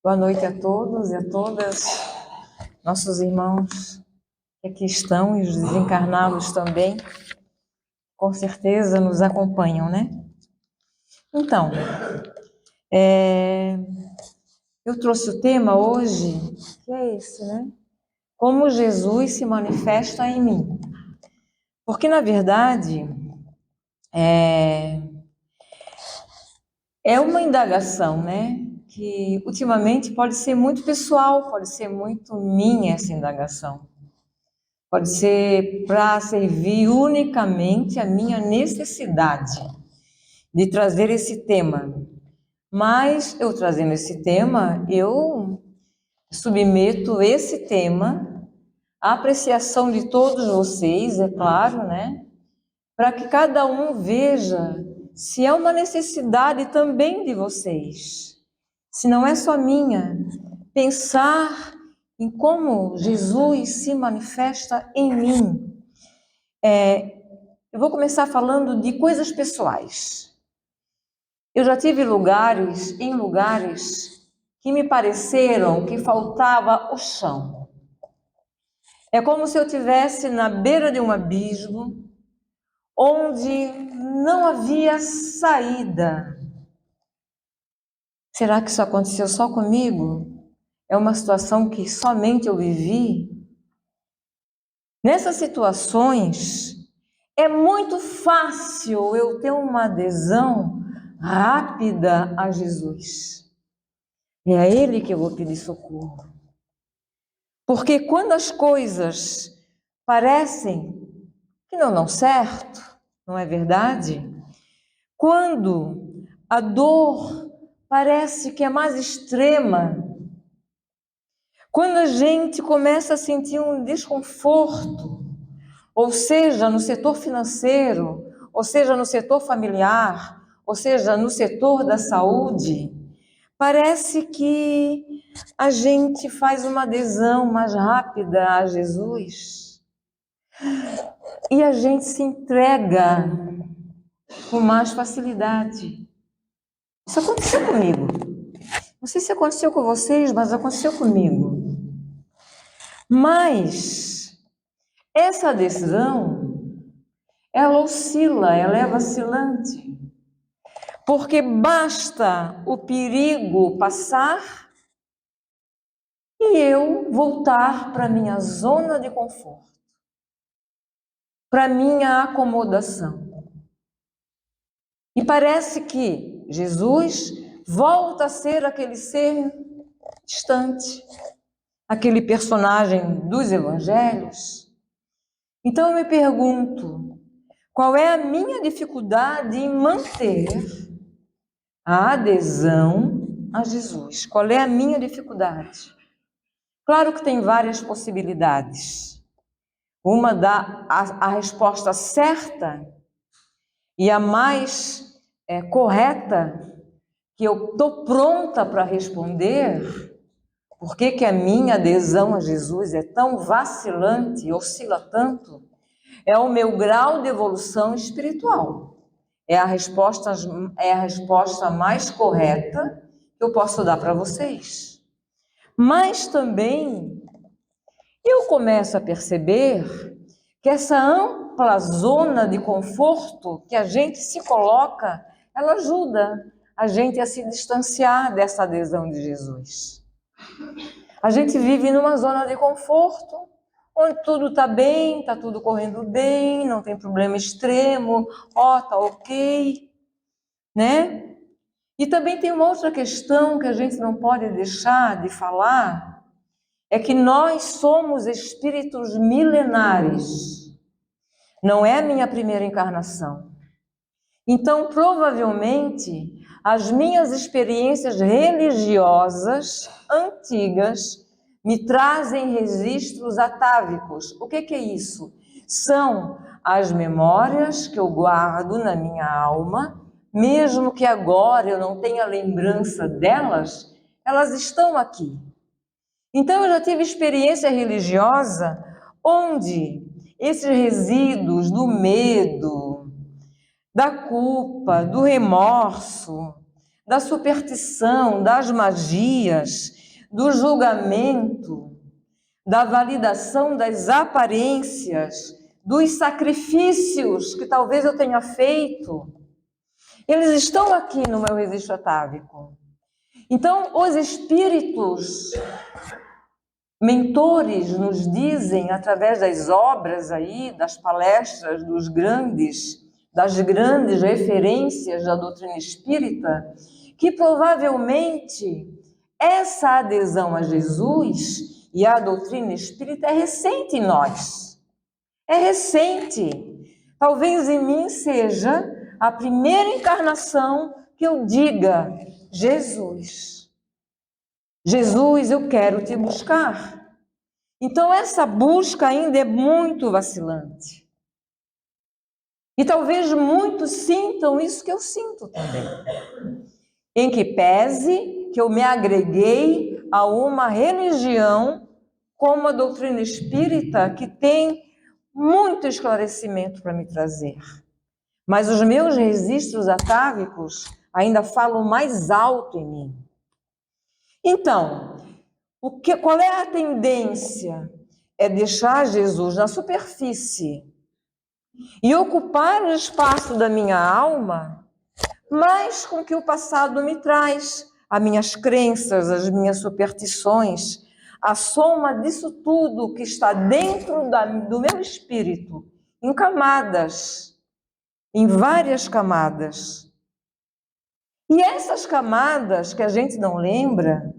Boa noite a todos e a todas, nossos irmãos que aqui estão e os desencarnados também, com certeza nos acompanham, né? Então, eu trouxe o tema hoje, que é esse, né? Como Jesus se manifesta em mim. Porque, na verdade, é uma indagação, né? Que ultimamente pode ser muito pessoal, pode ser muito minha essa indagação. Pode ser para servir unicamente a minha necessidade de trazer esse tema. Mas eu trazendo esse tema, eu submeto esse tema à apreciação de todos vocês, é claro, né? Para que cada um veja se é uma necessidade também de vocês, se não é só minha, pensar em como Jesus se manifesta em mim. Eu vou começar falando de coisas pessoais. Eu já tive lugares que me pareceram que faltava o chão. É como se eu estivesse na beira de um abismo, onde não havia saída. Será que isso aconteceu só comigo? É uma situação que somente eu vivi? Nessas situações, é muito fácil eu ter uma adesão rápida a Jesus. É a Ele que eu vou pedir socorro. Porque quando as coisas parecem que não dão certo, não é verdade? Quando a dor parece que é mais extrema, quando a gente começa a sentir um desconforto, ou seja, no setor financeiro, ou seja, no setor familiar, ou seja, no setor da saúde, parece que a gente faz uma adesão mais rápida a Jesus e a gente se entrega com mais facilidade. Isso aconteceu comigo. Não sei se aconteceu com vocês, mas aconteceu comigo. Mas essa adesão, ela oscila, ela é vacilante. Porque basta o perigo passar e eu voltar para minha zona de conforto, para minha acomodação. E parece que Jesus volta a ser aquele ser distante, aquele personagem dos evangelhos. Então eu me pergunto, qual é a minha dificuldade em manter a adesão a Jesus? Qual é a minha dificuldade? Claro que tem várias possibilidades. Uma dá a resposta certa e a mais correta, que eu estou pronta para responder, por que a minha adesão a Jesus é tão vacilante, oscila tanto, é o meu grau de evolução espiritual. É a resposta mais correta que eu posso dar para vocês. Mas também eu começo a perceber que essa ampla zona de conforto que a gente se coloca, ela ajuda a gente a se distanciar dessa adesão de Jesus. A gente vive numa zona de conforto, onde tudo está bem, está tudo correndo bem, não tem problema extremo, tá ok, né? E também tem uma outra questão que a gente não pode deixar de falar, é que nós somos espíritos milenares. Não é a minha primeira encarnação. Então, provavelmente, as minhas experiências religiosas antigas me trazem registros atávicos. O que é isso? São as memórias que eu guardo na minha alma, mesmo que agora eu não tenha lembrança delas, elas estão aqui. Então, eu já tive experiência religiosa onde esses resíduos do medo, da culpa, do remorso, da superstição, das magias, do julgamento, da validação das aparências, dos sacrifícios que talvez eu tenha feito. Eles estão aqui no meu registro atávico. Então, os espíritos mentores nos dizem, através das obras aí, das palestras das grandes referências da doutrina espírita, que provavelmente essa adesão a Jesus e à doutrina espírita é recente em nós. É recente. Talvez em mim seja a primeira encarnação que eu diga: Jesus, Jesus, eu quero te buscar. Então essa busca ainda é muito vacilante. E talvez muitos sintam isso que eu sinto também. Em que pese que eu me agreguei a uma religião como a doutrina espírita, que tem muito esclarecimento para me trazer. Mas os meus registros atávicos ainda falam mais alto em mim. Então, qual é a tendência? É deixar Jesus na superfície e ocupar o espaço da minha alma, mas com o que o passado me traz, as minhas crenças, as minhas superstições, a soma disso tudo que está dentro do meu espírito, em camadas, em várias camadas. E essas camadas que a gente não lembra,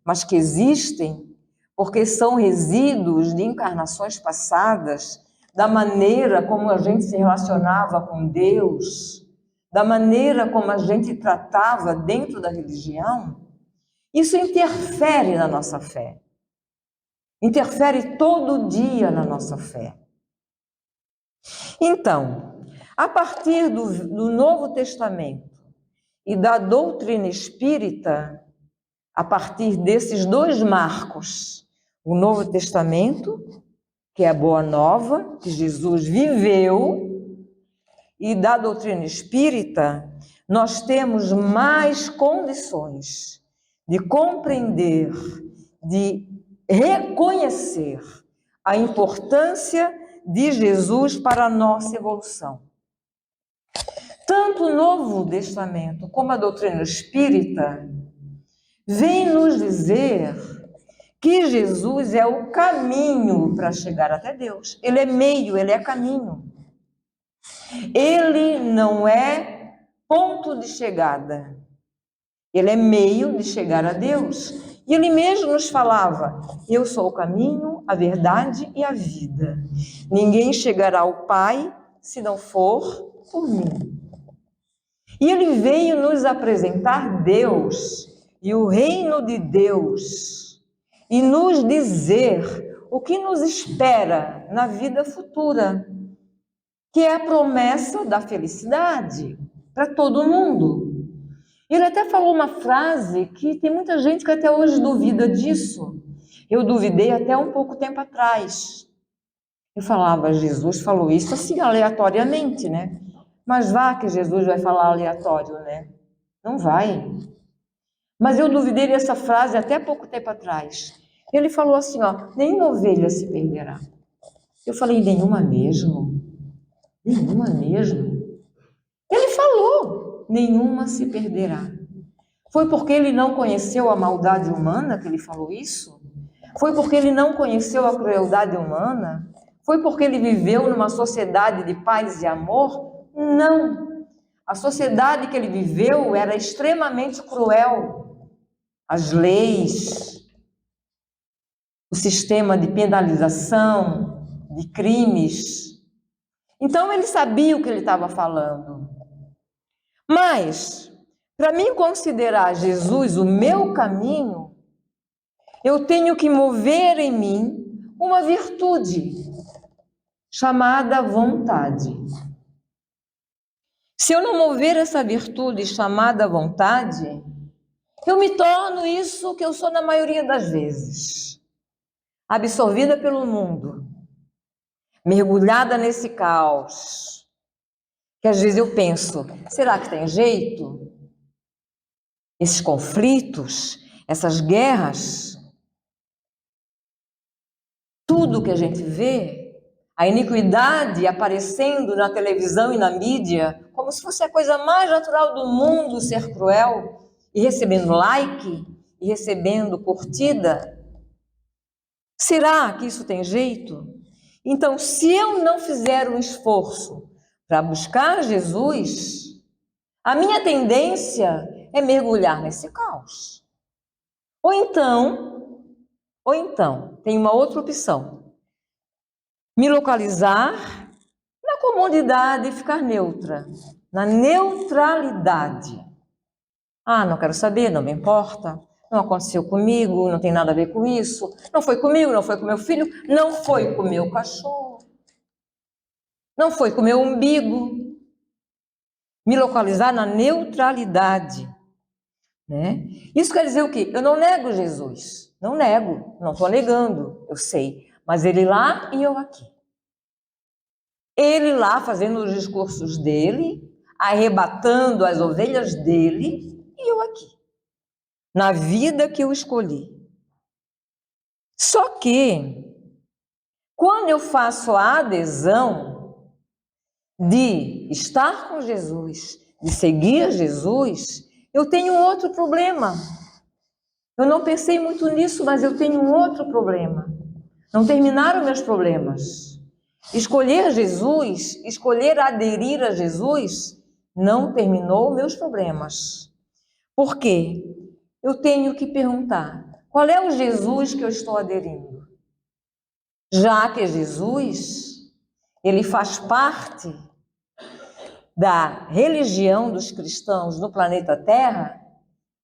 mas que existem, porque são resíduos de encarnações passadas, da maneira como a gente se relacionava com Deus, da maneira como a gente tratava dentro da religião, isso interfere na nossa fé. Interfere todo dia na nossa fé. Então, a partir do Novo Testamento e da doutrina espírita, a partir desses dois marcos, o Novo Testamento, que é a Boa Nova, que Jesus viveu, e da doutrina espírita, nós temos mais condições de compreender, de reconhecer a importância de Jesus para a nossa evolução. Tanto o Novo Testamento como a doutrina espírita vem nos dizer que Jesus é o caminho para chegar até Deus. Ele é meio, ele é caminho. Ele não é ponto de chegada. Ele é meio de chegar a Deus. E ele mesmo nos falava: eu sou o caminho, a verdade e a vida. Ninguém chegará ao Pai se não for por mim. E ele veio nos apresentar Deus e o reino de Deus e nos dizer o que nos espera na vida futura, que é a promessa da felicidade para todo mundo. Ele até falou uma frase que tem muita gente que até hoje duvida disso. Eu duvidei até um pouco tempo atrás. Eu falava: Jesus falou isso assim aleatoriamente, né? Mas vá que Jesus vai falar aleatório, né? Não vai. Mas eu duvidei dessa frase até pouco tempo atrás. Ele falou assim, ó: nenhuma ovelha se perderá. Eu falei: nenhuma mesmo? Nenhuma mesmo? Ele falou: nenhuma se perderá. Foi porque ele não conheceu a maldade humana que ele falou isso? Foi porque ele não conheceu a crueldade humana? Foi porque ele viveu numa sociedade de paz e amor? Não. A sociedade que ele viveu era extremamente cruel. As leis, o sistema de penalização, de crimes. Então ele sabia o que ele estava falando. Mas, para mim considerar Jesus o meu caminho, eu tenho que mover em mim uma virtude chamada vontade. Se eu não mover essa virtude chamada vontade, eu me torno isso que eu sou na maioria das vezes. Absorvida pelo mundo, mergulhada nesse caos, que às vezes eu penso: será que tem jeito? esses conflitos, essas guerras, tudo que a gente vê, a iniquidade aparecendo na televisão e na mídia, como se fosse a coisa mais natural do mundo ser cruel, e recebendo like, e recebendo curtida. Será que isso tem jeito? Então, se eu não fizer um esforço para buscar Jesus, a minha tendência é mergulhar nesse caos. Ou então, tem uma outra opção. Me localizar na comodidade e ficar neutra, na neutralidade. Ah, não quero saber, não me importa, não aconteceu comigo, não tem nada a ver com isso, não foi comigo, não foi com meu filho, não foi com meu cachorro, não foi com meu umbigo. Me localizar na neutralidade, né? Isso quer dizer o quê? Eu não nego Jesus, não nego, não estou negando, eu sei, mas ele lá e eu aqui. Ele lá fazendo os discursos dele, arrebatando as ovelhas dele, e eu aqui, na vida que eu escolhi. Só que, quando eu faço a adesão de estar com Jesus, de seguir Jesus, eu tenho um outro problema. Eu não pensei muito nisso, mas eu tenho um outro problema. Não terminaram meus problemas. Escolher Jesus, escolher aderir a Jesus, não terminou meus problemas. Por quê? Eu tenho que perguntar, qual é o Jesus que eu estou aderindo? Já que Jesus, ele faz parte da religião dos cristãos no planeta Terra,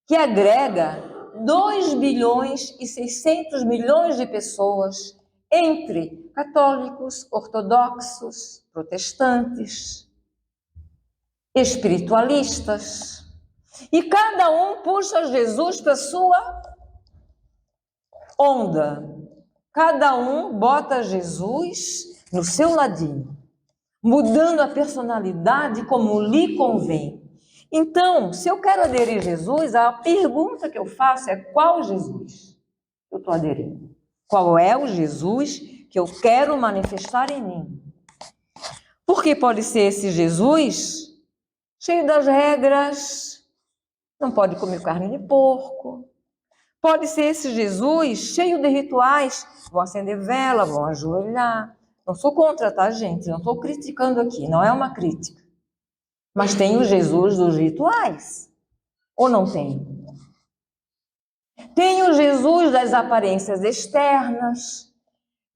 que agrega 2 bilhões e 600 milhões de pessoas, entre católicos, ortodoxos, protestantes, espiritualistas. E cada um puxa Jesus para sua onda. Cada um bota Jesus no seu ladinho, mudando a personalidade como lhe convém. Então, se eu quero aderir a Jesus, a pergunta que eu faço é: qual Jesus eu estou aderindo? Qual é o Jesus que eu quero manifestar em mim? Porque pode ser esse Jesus cheio das regras, não pode comer carne de porco. Pode ser esse Jesus cheio de rituais, vão acender vela, vão ajoelhar. Não sou contra, tá, gente? Não estou criticando aqui, não é uma crítica. Mas tem o Jesus dos rituais, ou não tem? Tem o Jesus das aparências externas.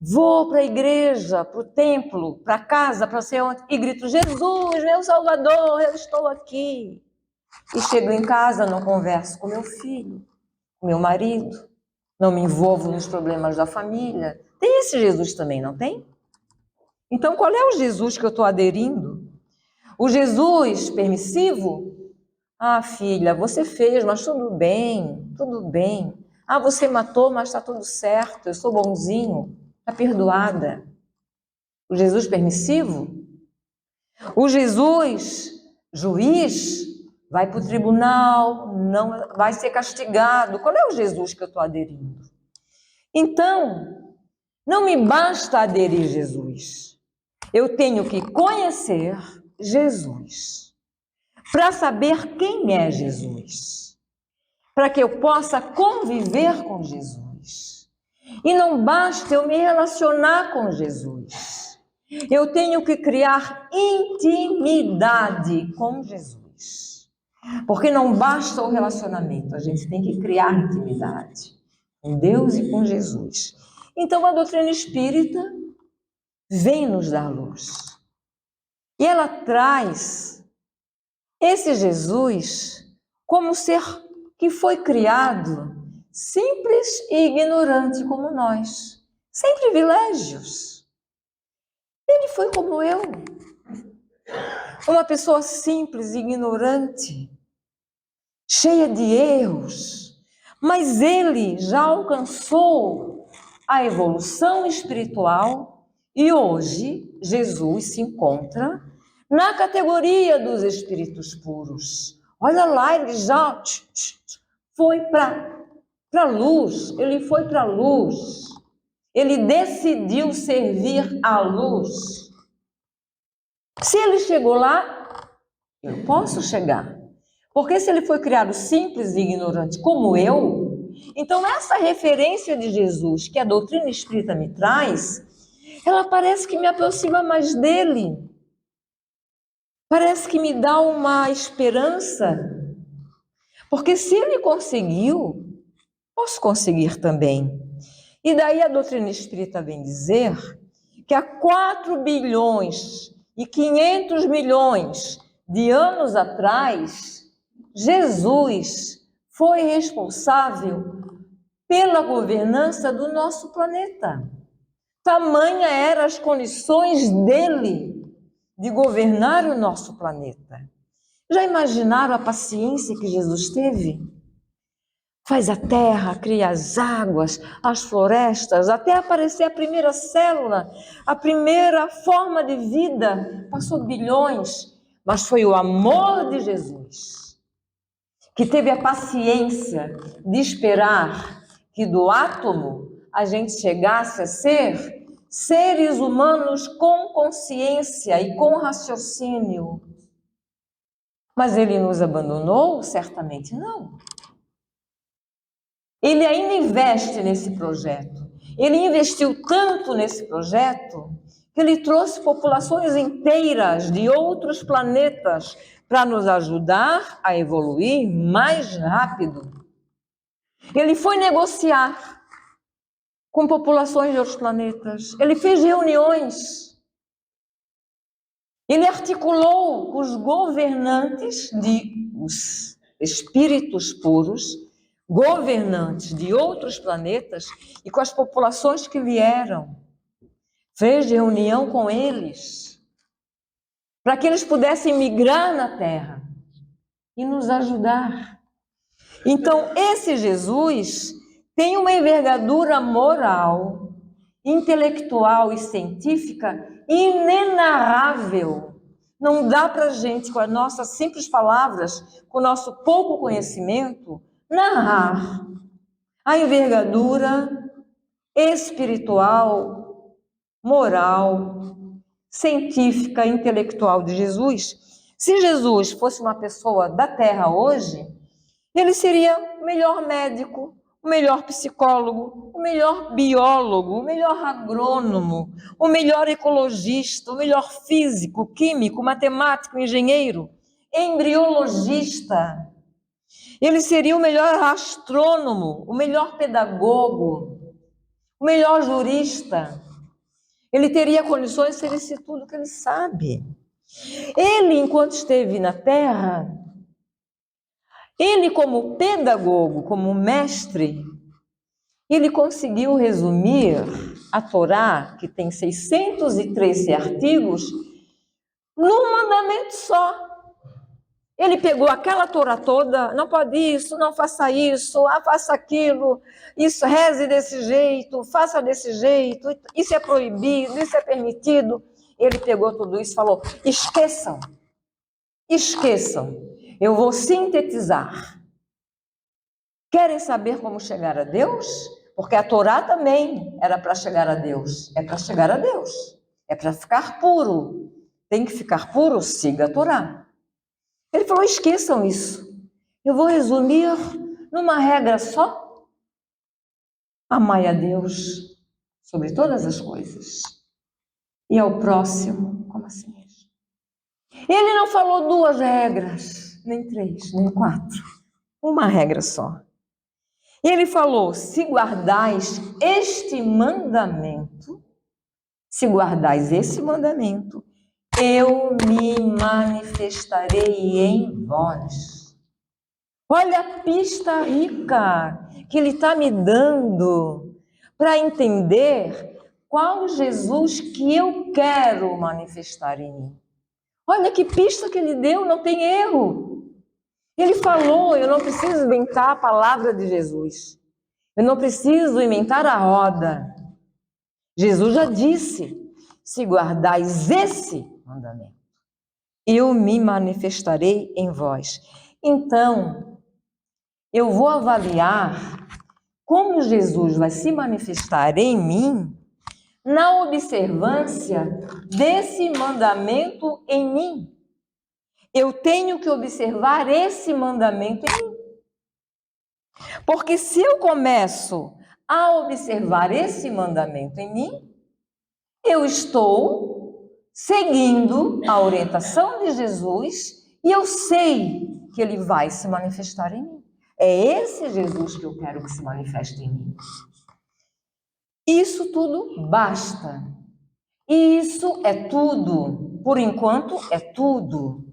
Vou para a igreja, para o templo, para casa, para ser onde, e grito: Jesus, meu Salvador, eu estou aqui. E chego em casa, não converso com meu filho, com meu marido, não me envolvo nos problemas da família. Tem esse Jesus também, não tem? Então, qual é o Jesus que eu estou aderindo? O Jesus permissivo? Ah, filha, você fez, mas tudo bem, tudo bem. Ah, você matou, mas está tudo certo, eu sou bonzinho, está perdoada. O Jesus permissivo? O Jesus juiz? Vai para o tribunal, não vai ser castigado. Qual é o Jesus que eu estou aderindo? Então, não me basta aderir a Jesus. Eu tenho que conhecer Jesus para saber quem é Jesus, para que eu possa conviver com Jesus. E não basta eu me relacionar com Jesus. Eu tenho que criar intimidade com Jesus. Porque não basta o relacionamento, a gente tem que criar intimidade com Deus e com Jesus. Então a doutrina espírita vem nos dar luz. E ela traz esse Jesus como ser que foi criado simples e ignorante como nós, sem privilégios. Ele foi como eu, uma pessoa simples e ignorante, cheia de erros, mas ele já alcançou a evolução espiritual e hoje Jesus se encontra na categoria dos espíritos puros, Olha lá, ele já foi para a luz, ele foi para a luz. Ele decidiu servir à luz. Se ele chegou lá, eu posso chegar. Porque se ele foi criado simples e ignorante como eu, então essa referência de Jesus que a doutrina espírita me traz, ela parece que me aproxima mais dele. Parece que me dá uma esperança. Porque se ele conseguiu, posso conseguir também. E daí a doutrina espírita vem dizer que há 4 bilhões e 500 milhões de anos atrás, Jesus foi responsável pela governança do nosso planeta. Tamanha eram as condições dele de governar o nosso planeta. Já imaginaram a paciência que Jesus teve? Faz a terra, cria as águas, as florestas, até aparecer a primeira célula, a primeira forma de vida. Passou bilhões, mas foi o amor de Jesus que teve a paciência de esperar que do átomo a gente chegasse a ser seres humanos com consciência e com raciocínio. Mas ele nos abandonou? Certamente não. Ele ainda investe nesse projeto. Ele investiu tanto nesse projeto que ele trouxe populações inteiras de outros planetas para nos ajudar a evoluir mais rápido. Ele foi negociar com populações de outros planetas. Ele fez reuniões. Ele articulou os governantes os espíritos puros, governantes de outros planetas e com as populações que vieram. Fez reunião com eles para que eles pudessem migrar na Terra e nos ajudar. Então, esse Jesus tem uma envergadura moral, intelectual e científica inenarrável. Não dá para a gente, com as nossas simples palavras, com o nosso pouco conhecimento, narrar a envergadura espiritual, moral, científica, intelectual de Jesus. Se Jesus fosse uma pessoa da Terra hoje, ele seria o melhor médico, o melhor psicólogo, o melhor biólogo, o melhor agrônomo, o melhor ecologista, o melhor físico, químico, matemático, engenheiro, embriologista. Ele seria o melhor astrônomo, o melhor pedagogo, o melhor jurista. Ele teria condições de ser isso tudo que ele sabe. Ele, enquanto esteve na Terra, ele como pedagogo, como mestre, ele conseguiu resumir a Torá, que tem 613 artigos, num mandamento só. Ele pegou aquela Torá toda, não pode isso, não faça isso, faça aquilo, isso, reze desse jeito, faça desse jeito, isso é proibido, isso é permitido. Ele pegou tudo isso e falou, esqueçam, eu vou sintetizar. Querem saber como chegar a Deus? Porque a Torá também era para chegar a Deus, é para chegar a Deus, é para ficar puro. Tem que ficar puro, siga a Torá. Ele falou, esqueçam isso. Eu vou resumir numa regra só. Amai a Deus sobre todas as coisas. E ao próximo como a si mesmo. Ele não falou 2 regras, nem 3, nem 4. Uma regra só. E ele falou, se guardais este mandamento, se guardais esse mandamento, eu me manifestarei em vós. Olha a pista rica que ele está me dando para entender qual Jesus que eu quero manifestar em mim. Olha que pista que ele deu, não tem erro. Ele falou, eu não preciso inventar a palavra de Jesus. Eu não preciso inventar a roda. Jesus já disse, se guardais esse mandamento, eu me manifestarei em vós. Então, eu vou avaliar como Jesus vai se manifestar em mim na observância desse mandamento em mim. Eu tenho que observar esse mandamento em mim. Porque se eu começo a observar esse mandamento em mim, eu estou seguindo a orientação de Jesus e eu sei que ele vai se manifestar em mim. É esse Jesus que eu quero que se manifeste em mim. Isso tudo basta. E isso é tudo. Por enquanto, é tudo.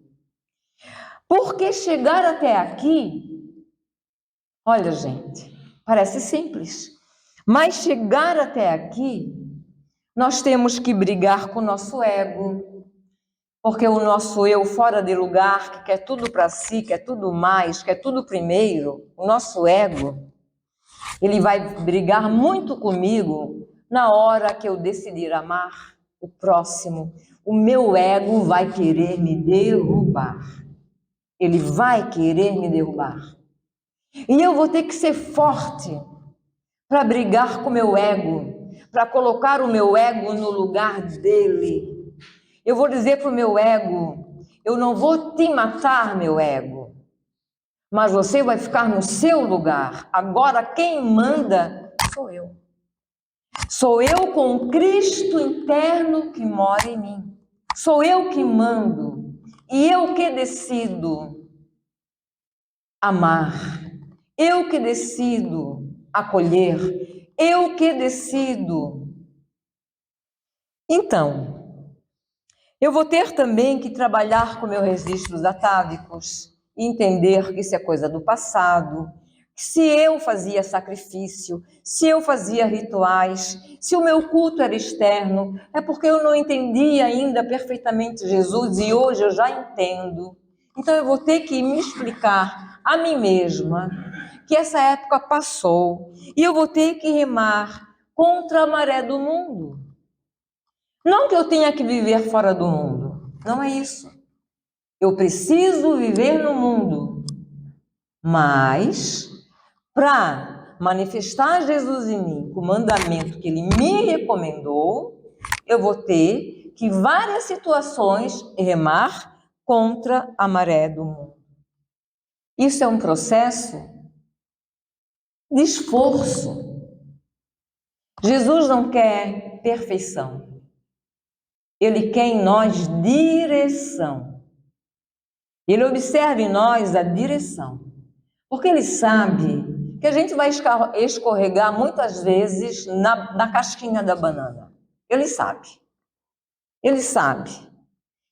Porque chegar até aqui, olha, gente, parece simples. Mas chegar até aqui, nós temos que brigar com o nosso ego. Porque o nosso eu fora de lugar, que quer tudo para si, quer tudo mais, quer tudo primeiro, o nosso ego, ele vai brigar muito comigo na hora que eu decidir amar o próximo. O meu ego vai querer me derrubar. Ele vai querer me derrubar. E eu vou ter que ser forte para brigar com o meu ego, para colocar o meu ego no lugar dele. Eu vou dizer para o meu ego, eu não vou te matar, meu ego, mas você vai ficar no seu lugar. Agora quem manda sou eu. Sou eu com o Cristo interno que mora em mim. Sou eu que mando e eu que decido amar. Eu que decido acolher. Eu que decido. Então, eu vou ter também que trabalhar com meus registros atávicos e entender que isso é coisa do passado. Se eu fazia sacrifício, se eu fazia rituais, se o meu culto era externo, é porque eu não entendia ainda perfeitamente Jesus e hoje eu já entendo. Então eu vou ter que me explicar a mim mesma que essa época passou e eu vou ter que remar contra a maré do mundo. Não que eu tenha que viver fora do mundo, não é isso. Eu preciso viver no mundo, mas para manifestar Jesus em mim, o mandamento que ele me recomendou, eu vou ter que, em várias situações, remar contra a maré do mundo. Isso é um processo de esforço. Jesus não quer perfeição. Ele quer em nós direção. Ele observa em nós a direção. Porque ele sabe que a gente vai escorregar muitas vezes na casquinha da banana. Ele sabe. Ele sabe.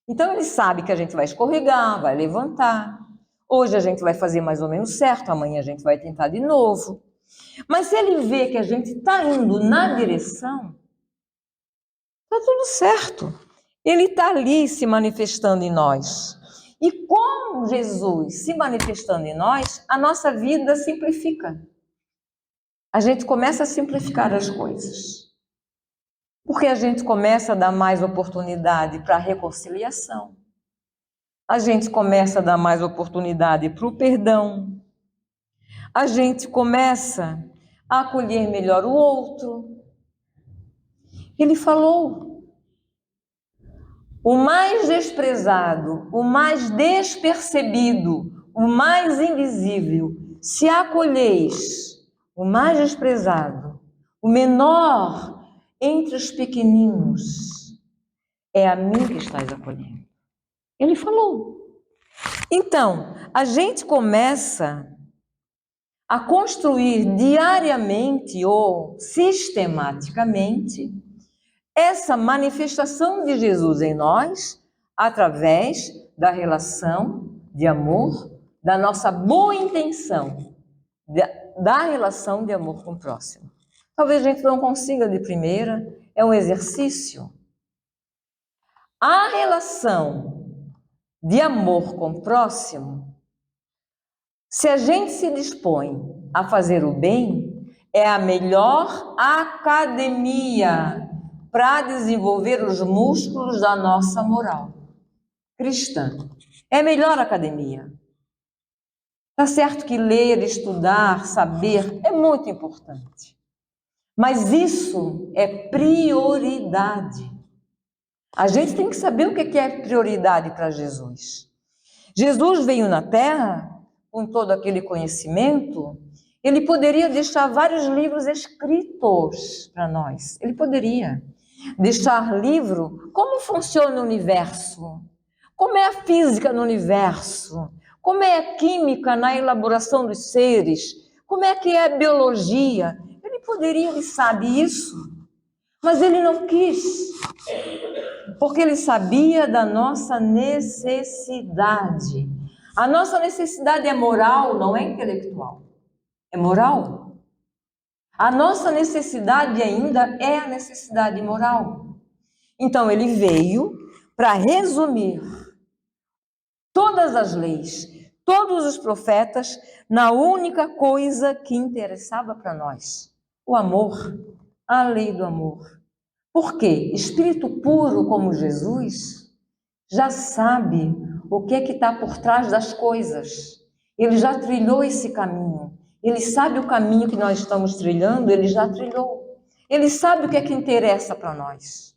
Então ele sabe que a gente vai escorregar, vai levantar. Hoje a gente vai fazer mais ou menos certo, amanhã a gente vai tentar de novo. Mas se ele vê que a gente está indo na direção, está tudo certo. Ele está ali se manifestando em nós. E com Jesus se manifestando em nós, a nossa vida simplifica. A gente começa a simplificar as coisas. Porque a gente começa a dar mais oportunidade para a reconciliação. A gente começa a dar mais oportunidade para o perdão. A gente começa a acolher melhor o outro. Ele falou: o mais desprezado, o mais despercebido, o mais invisível, se acolheis o mais desprezado, o menor entre os pequeninos, é a mim que estás acolhendo. Ele falou. Então, a gente começa a construir diariamente ou sistematicamente essa manifestação de Jesus em nós através da relação de amor, da nossa boa intenção, da relação de amor com o próximo. Talvez a gente não consiga de primeira, é um exercício. A relação de amor com o próximo, se a gente se dispõe a fazer o bem, é a melhor academia para desenvolver os músculos da nossa moral cristã. É a melhor academia. Tá certo que ler, estudar, saber é muito importante, mas isso é prioridade. A gente tem que saber o que é prioridade para Jesus. Jesus veio na Terra com todo aquele conhecimento. Ele poderia deixar vários livros escritos para nós. Ele poderia deixar livro como funciona o universo, como é a física no universo, como é a química na elaboração dos seres, como é que é a biologia. Ele poderia, ele sabe isso, mas ele não quis, porque ele sabia da nossa necessidade. A nossa necessidade é moral, não é intelectual. É moral. A nossa necessidade ainda é a necessidade moral. Então ele veio para resumir todas as leis, todos os profetas, na única coisa que interessava para nós: o amor, a lei do amor. Por quê? Espírito puro como Jesus já sabe o que está por trás das coisas. Ele já trilhou esse caminho. Ele sabe o caminho que nós estamos trilhando, ele já trilhou. Ele sabe o que é que interessa para nós.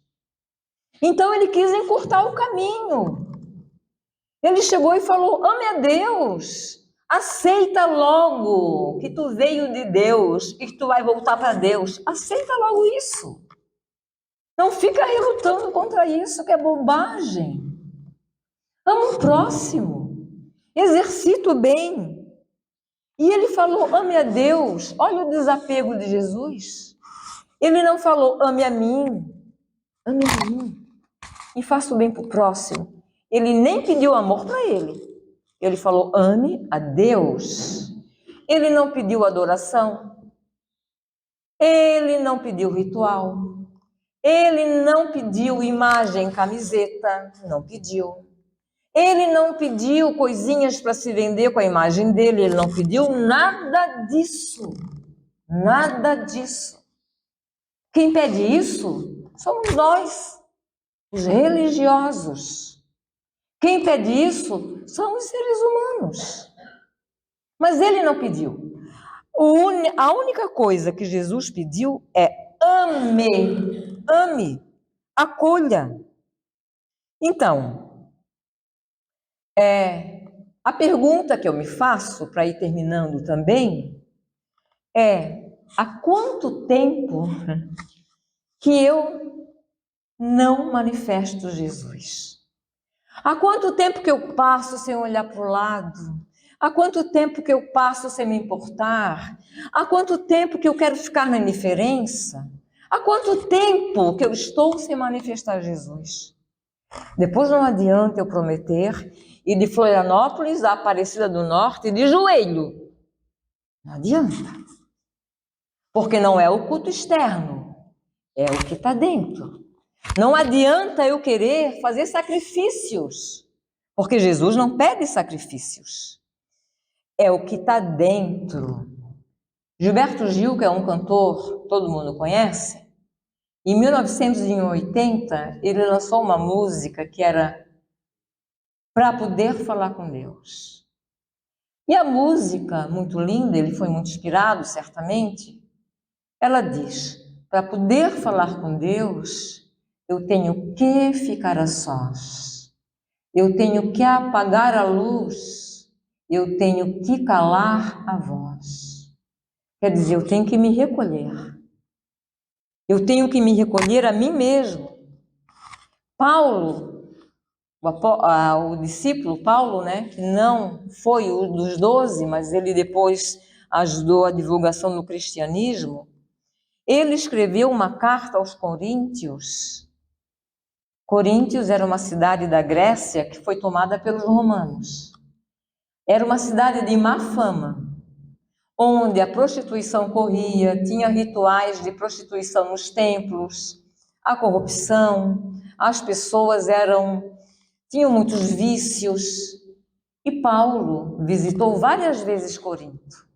Então ele quis encurtar o caminho. Ele chegou e falou: ame a Deus. Aceita logo que tu veio de Deus e que tu vai voltar para Deus. Aceita logo isso. Não fica relutando contra isso, que é bobagem. Ama o próximo, exercita o bem. E ele falou: ame a Deus. Olha o desapego de Jesus. Ele não falou: ame a mim e faça o bem para o próximo. Ele nem pediu amor para ele. Ele falou: ame a Deus. Ele não pediu adoração. Ele não pediu ritual. Ele não pediu imagem, camiseta. Não pediu. Ele não pediu coisinhas para se vender com a imagem dele. Ele não pediu nada disso. Nada disso. Quem pede isso somos nós, os religiosos. Quem pede isso são os seres humanos. Mas ele não pediu. A única coisa que Jesus pediu é ame, ame, acolha. Então, a pergunta que eu me faço, para ir terminando também, é: há quanto tempo que eu não manifesto Jesus? Há quanto tempo que eu passo sem olhar para o lado? Há quanto tempo que eu passo sem me importar? Há quanto tempo que eu quero ficar na indiferença? Há quanto tempo que eu estou sem manifestar Jesus? Depois não adianta eu prometer ir de Florianópolis à Aparecida do Norte de joelho. Não adianta. Porque não é o culto externo, é o que está dentro. Não adianta eu querer fazer sacrifícios, porque Jesus não pede sacrifícios. É o que está dentro. Gilberto Gil, que é um cantor, todo mundo conhece, em 1980, ele lançou uma música que era Para Poder Falar com Deus. E a música, muito linda, ele foi muito inspirado, certamente, ela diz: para poder falar com Deus, eu tenho que ficar a sós, eu tenho que apagar a luz, eu tenho que calar a voz. Quer dizer, eu tenho que me recolher. Eu tenho que me recolher a mim mesmo. Paulo, o discípulo Paulo, né, que não foi um dos 12, mas ele depois ajudou a divulgação do cristianismo, ele escreveu uma carta aos Coríntios. Coríntios era uma cidade da Grécia que foi tomada pelos romanos. Era uma cidade de má fama, onde a prostituição corria, tinha rituais de prostituição nos templos, a corrupção, as pessoas tinham muitos vícios. E Paulo visitou várias vezes Corinto.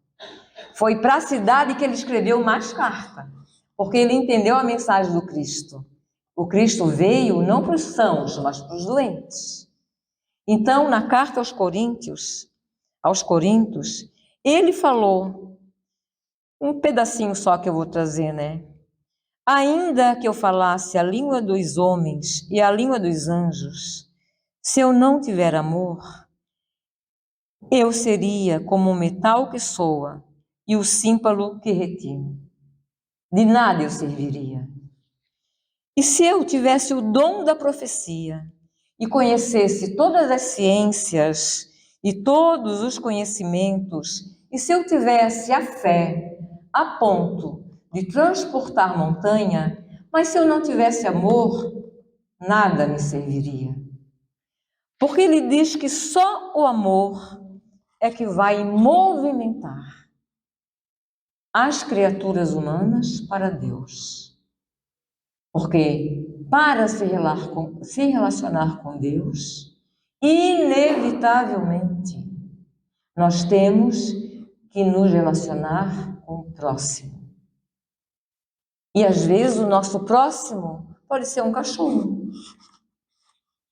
Foi para a cidade que ele escreveu mais carta, porque ele entendeu a mensagem do Cristo. O Cristo veio não para os sãos, mas para os doentes. Então, na carta aos Coríntios, aos Coríntios, ele falou, um pedacinho só que eu vou trazer, né? Ainda que eu falasse a língua dos homens e a língua dos anjos, se eu não tiver amor, eu seria como o metal que soa e o símbolo que retine. De nada eu serviria. E se eu tivesse o dom da profecia e conhecesse todas as ciências e todos os conhecimentos, e se eu tivesse a fé a ponto de transportar montanha, mas se eu não tivesse amor, nada me serviria. Porque ele diz que só o amor é que vai movimentar as criaturas humanas para Deus. Porque para se relacionar com Deus, inevitavelmente, nós temos que nos relacionar com o próximo. E às vezes o nosso próximo pode ser um cachorro.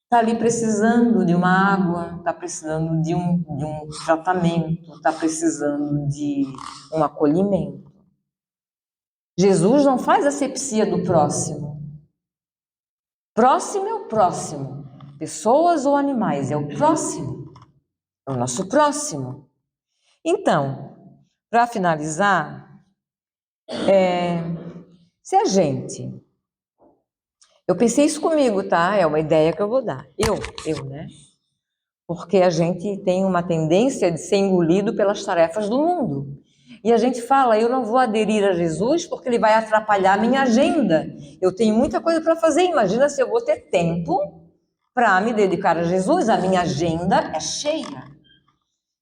Está ali precisando de uma água, está precisando de um tratamento, está precisando de um acolhimento. Jesus não faz asepsia do próximo. Próximo é o próximo. Pessoas ou animais, é o próximo. É o nosso próximo. Então, para finalizar, se a gente... Eu pensei isso comigo, tá? É uma ideia que eu vou dar. Eu, né? Porque a gente tem uma tendência de ser engolido pelas tarefas do mundo. E a gente fala, eu não vou aderir a Jesus porque ele vai atrapalhar a minha agenda. Eu tenho muita coisa para fazer, imagina se eu vou ter tempo para me dedicar a Jesus, a minha agenda é cheia.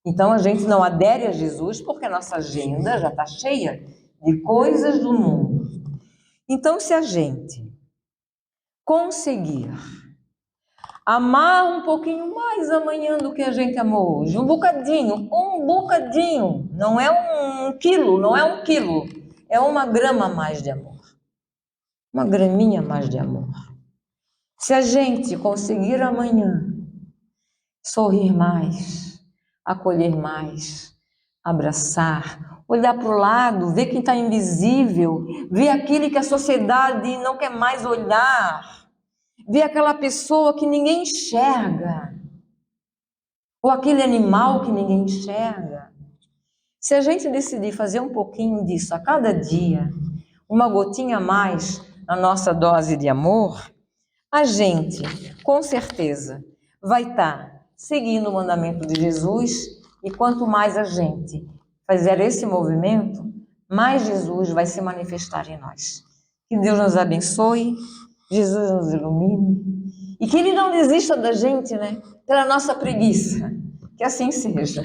Então a gente não adere a Jesus porque a nossa agenda já está cheia de coisas do mundo. Então se a gente conseguir amar um pouquinho mais amanhã do que a gente amou hoje, um bocadinho, não é 1 quilo, não é 1 quilo, é 1 grama a mais de amor, 1 graminha a mais de amor. Se a gente conseguir amanhã sorrir mais, acolher mais, abraçar, olhar para o lado, ver quem está invisível, ver aquele que a sociedade não quer mais olhar, ver aquela pessoa que ninguém enxerga, ou aquele animal que ninguém enxerga. Se a gente decidir fazer um pouquinho disso a cada dia, uma gotinha a mais na nossa dose de amor, a gente, com certeza, vai estar seguindo o mandamento de Jesus, e quanto mais a gente fizer esse movimento, mais Jesus vai se manifestar em nós. Que Deus nos abençoe, Jesus nos ilumine, e que Ele não desista da gente, né? Pela nossa preguiça. Que assim seja.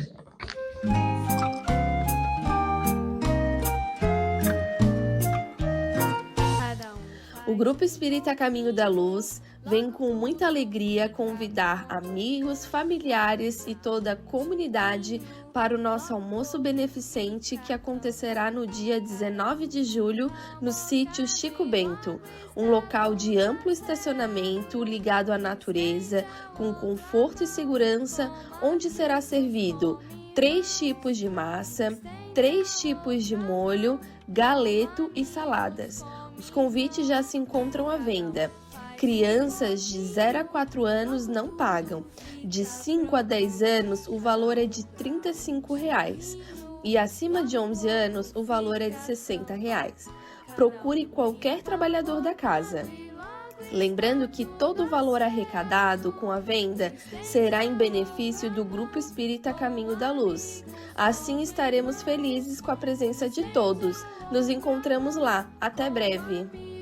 O Grupo Espírita Caminho da Luz vem com muita alegria convidar amigos, familiares e toda a comunidade para o nosso almoço beneficente que acontecerá no dia 19 de julho no sítio Chico Bento, um local de amplo estacionamento ligado à natureza, com conforto e segurança, onde será servido 3 tipos de massa, 3 tipos de molho, galeto e saladas. Os convites já se encontram à venda. Crianças de 0 a 4 anos não pagam. De 5 a 10 anos, o valor é de R$ 35. E acima de 11 anos, o valor é de R$ 60. Procure qualquer trabalhador da casa. Lembrando que todo o valor arrecadado com a venda será em benefício do Grupo Espírita Caminho da Luz. Assim estaremos felizes com a presença de todos. Nos encontramos lá. Até breve!